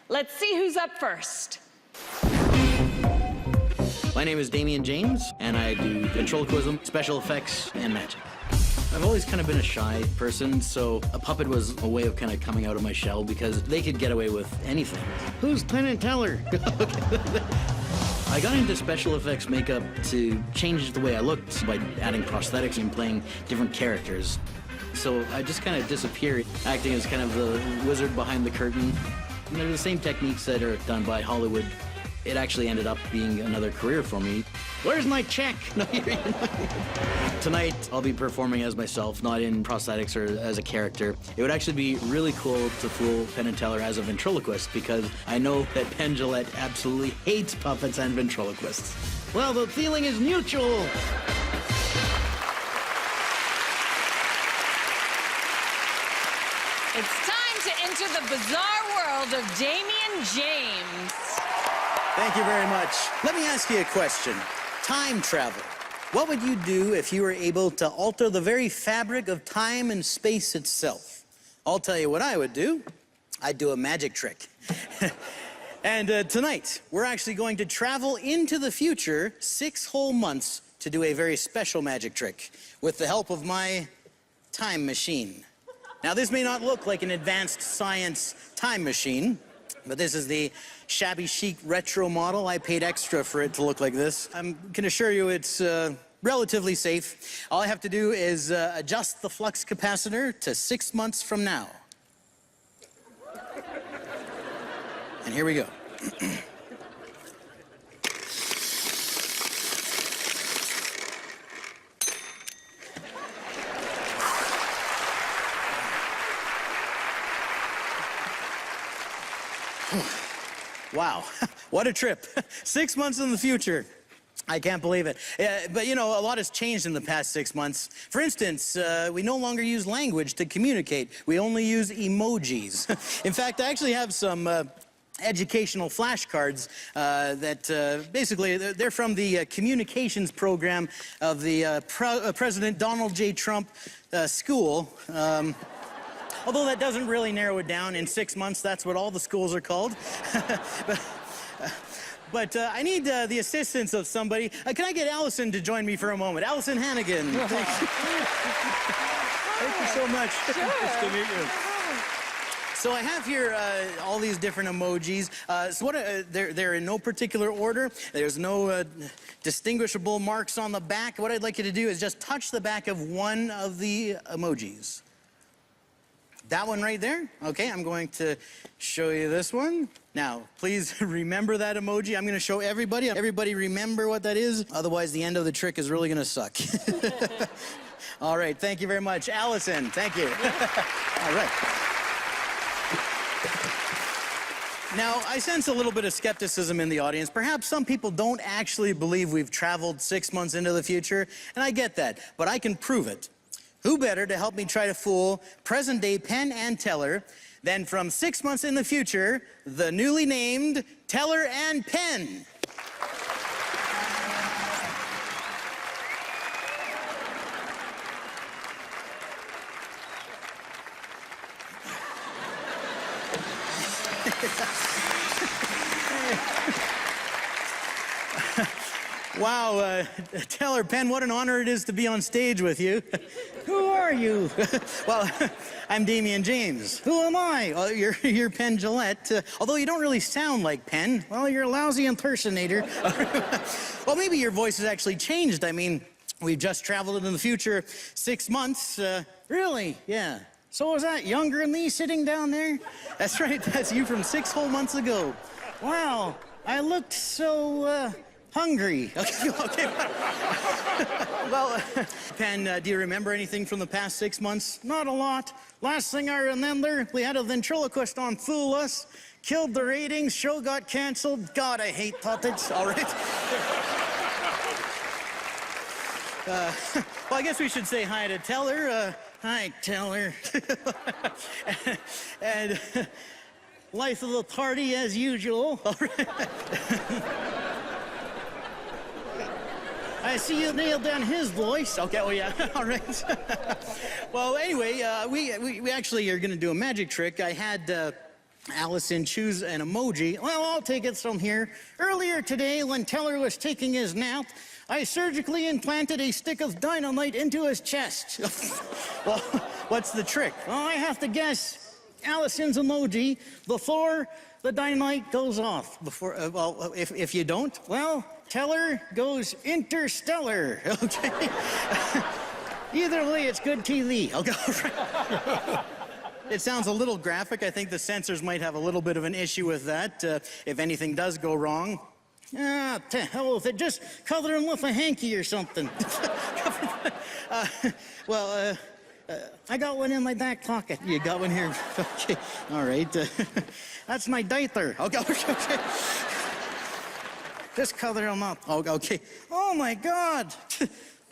Let's see who's up first. My name is Damien James, and I do ventriloquism, special effects, and magic. I've always kind of been a shy person, so a puppet was a way of kind of coming out of my shell because they could get away with anything. Who's Penn and Teller? I got into special effects makeup to change the way I looked by adding prosthetics and playing different characters. So I just kind of disappeared, acting as kind of the wizard behind the curtain. And they're the same techniques that are done by Hollywood. It actually ended up being another career for me. Where's my check? No, Tonight, I'll be performing as myself, not in prosthetics or as a character. It would actually be really cool to fool Penn and Teller as a ventriloquist because I know that Penn Jillette absolutely hates puppets and ventriloquists. Well, the feeling is mutual. It's time to enter the bizarre world of Damien James. Thank you very much. Let me ask you a question. Time travel. What would you do if you were able to alter the very fabric of time and space itself? I'll tell you what I would do. I'd do a magic trick. And tonight, we're actually going to travel into the future 6 whole months to do a very special magic trick with the help of my time machine. Now, this may not look like an advanced science time machine, but this is the shabby chic retro model. I paid extra for it to look like this. I can assure you it's relatively safe. All I have to do is adjust the flux capacitor to 6 months from now. And here we go. Wow, what a trip. 6 months in the future. I can't believe it. But you know, a lot has changed in the past 6 months. For instance, we no longer use language to communicate. We only use emojis. In fact, I actually have some educational flashcards that basically, they're from the communications program of the President Donald J. Trump school. Although that doesn't really narrow it down. In 6 months, that's what all the schools are called. But I need the assistance of somebody. Can I get Allison to join me for a moment? Allison Hannigan. Thank you. Thank you so much. Sure. Nice to meet you. So I have here all these different emojis. So what? They're in no particular order. There's no distinguishable marks on the back. What I'd like you to do is just touch the back of one of the emojis. That one right there? Okay, I'm going to show you this one. Now, please remember that emoji. I'm gonna show everybody. Everybody remember what that is. Otherwise, the end of the trick is really gonna suck. All right, thank you very much. Allison, thank you. All right. Now, I sense a little bit of skepticism in the audience. Perhaps some people don't actually believe we've traveled 6 months into the future, and I get that, but I can prove it. Who better to help me try to fool present-day Penn and Teller than from 6 months in the future, the newly named Teller and Penn? Wow, Teller, Penn, what an honor it is to be on stage with you. Who are you? Well, I'm Damien James. Who am I? Oh, you're Penn Jillette. Although you don't really sound like Penn. Well, you're a lousy impersonator. Well, maybe your voice has actually changed. I mean, we've just traveled in the future 6 months. Really? Yeah. So was that younger than me sitting down there? That's right. That's you from 6 whole months ago. Wow. I looked so, hungry. Okay. Well, Penn, do you remember anything from the past 6 months? Not a lot. Last thing I remember, we had a ventriloquist on Fool Us, killed the ratings, show got canceled. God, I hate puppets. All right. Well, I guess we should say hi to Teller. Hi, Teller. And life of the party as usual. All right. I see you nailed down his voice. Okay, well, yeah, all right. Well, anyway, we actually are going to do a magic trick. I had Allison, choose an emoji. Well, I'll take it from here. Earlier today, when Teller was taking his nap, I surgically implanted a stick of dynamite into his chest. Well, what's the trick? Well, I have to guess Allison's emoji before the dynamite goes off. Before, well, if you don't, well, Teller goes interstellar. Okay. Either way, it's good TV. Okay. It sounds a little graphic. I think the censors might have a little bit of an issue with that if anything does go wrong. Ah, to hell with it. Just cover him with a hanky or something. I got one in my back pocket. You got one here? Okay, all right. That's my diaper. Okay. Just cover him up. Oh, okay. Oh, my God.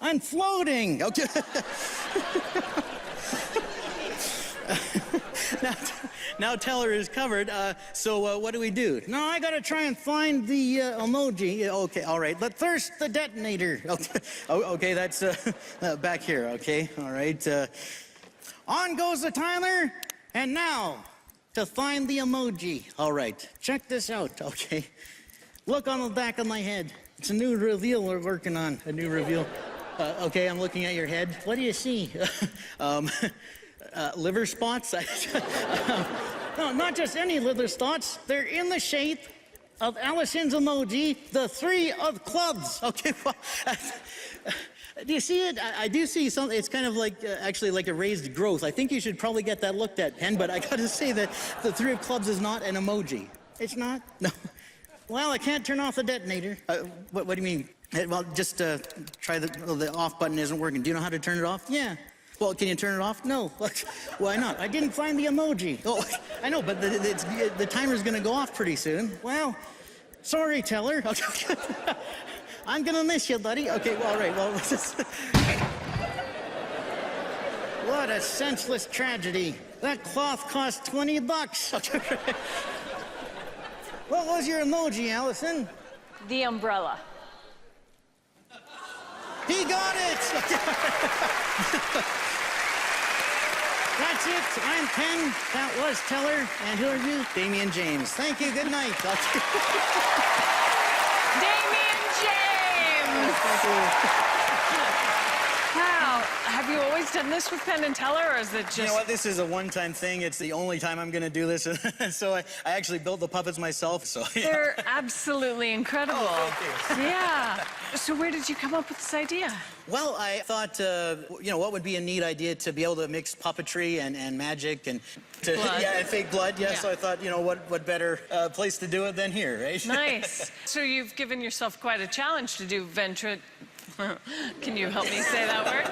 I'm floating. Okay. Now Teller is covered, so what do we do? No, I gotta try and find the emoji. Okay, all right. But first, the detonator. Okay, okay, that's back here, okay? All right. On goes the timer, and now, to find the emoji. All right, check this out, okay? Look on the back of my head. It's a new reveal we're working on, a new reveal. Okay, I'm looking at your head. What do you see? Liver spots? No, not just any liver spots. They're in the shape of Allison's emoji, the 3 of clubs. Okay, well, do you see it? I do see something. It's kind of like, actually like a raised growth. I think you should probably get that looked at, Penn, but I gotta say that the 3 of clubs is not an emoji. It's not? No. Well, I can't turn off the detonator. What do you mean? Well, just try the off button isn't working. Do you know how to turn it off? Yeah. Well, can you turn it off? No. Why not? I didn't find the emoji. Oh, I know, but the timer's gonna go off pretty soon. Well, sorry, Teller. Okay. I'm gonna miss you, buddy. Okay, well, all right, well, what a senseless tragedy. That cloth cost $20. What was your emoji, Allison? The umbrella. He got it! That's it. I'm Penn. That was Teller. And who are you? Damien James. Thank you. Good night. Damien James! Thank you. Wow. Have you always done this with Penn and Teller, or is it just... You know what? This is a one-time thing. It's the only time I'm going to do this. So I actually built the puppets myself. So yeah. They're absolutely incredible. Oh, thank you. Yeah. So where did you come up with this idea? Well, I thought, you know, what would be a neat idea to be able to mix puppetry and magic and blood. Yeah, and fake blood. Yeah, Yeah. So I thought, you know, what better place to do it than here, right? Nice. So you've given yourself quite a challenge to do Can you help me say that word?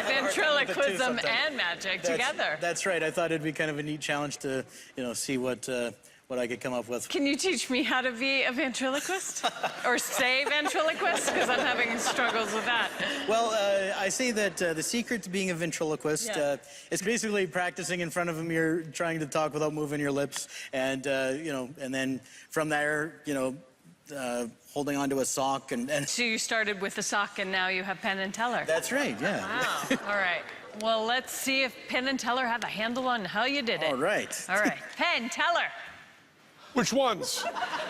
Ventriloquism and magic together. That's right. I thought it'd be kind of a neat challenge to, you know, see what I could come up with. Can you teach me how to be a ventriloquist? Or say ventriloquist? Because I'm having struggles with that. Well, I say that the secret to being a ventriloquist is basically practicing in front of a mirror, trying to talk without moving your lips, and, you know, and then from there, you know, holding onto a sock and... So you started with a sock and now you have Penn and Teller. That's right, yeah. Wow. All right. Well, let's see if Penn and Teller have a handle on how you did it. All right. All right. Penn, Teller. Which ones?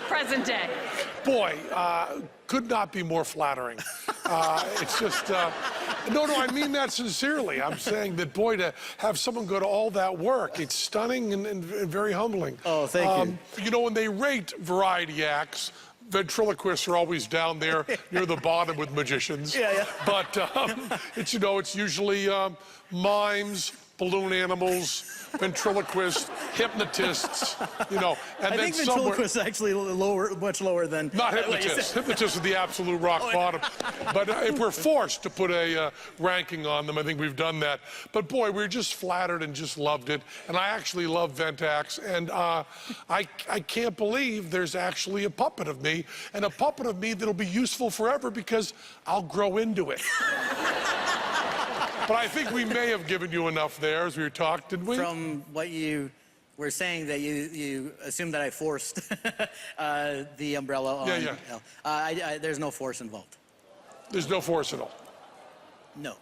Present day. Boy, could not be more flattering. It's just, no, I mean that sincerely. I'm saying that, boy, to have someone go to all that work, it's stunning and very humbling. Oh, thank you. You know, when they rate variety acts, ventriloquists are always down there near the bottom with magicians. Yeah. But it's, you know, it's usually mimes, balloon animals, ventriloquists, hypnotist, you know, and I then think ventriloquist is actually much lower than... Not hypnotists. Hypnotists are the absolute rock bottom. But if we're forced to put a ranking on them, I think we've done that. But boy, we're just flattered and just loved it. And I actually love Ventax. And I can't believe there's actually a puppet of me, and a puppet of me that'll be useful forever because I'll grow into it. But I think we may have given you enough there as we talked, didn't we? From what you were saying, that you assumed that I forced the umbrella on. Yeah. There's no force involved. There's no force at all. No.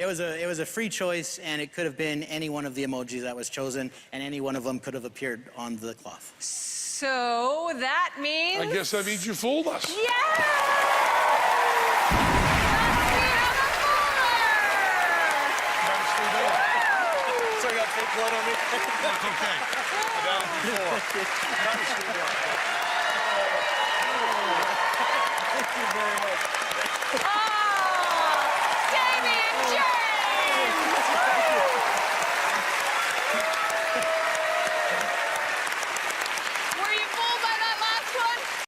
It was a free choice, and it could have been any one of the emojis that was chosen, and any one of them could have appeared on the cloth. So that means... I guess that means you fooled us. Yeah!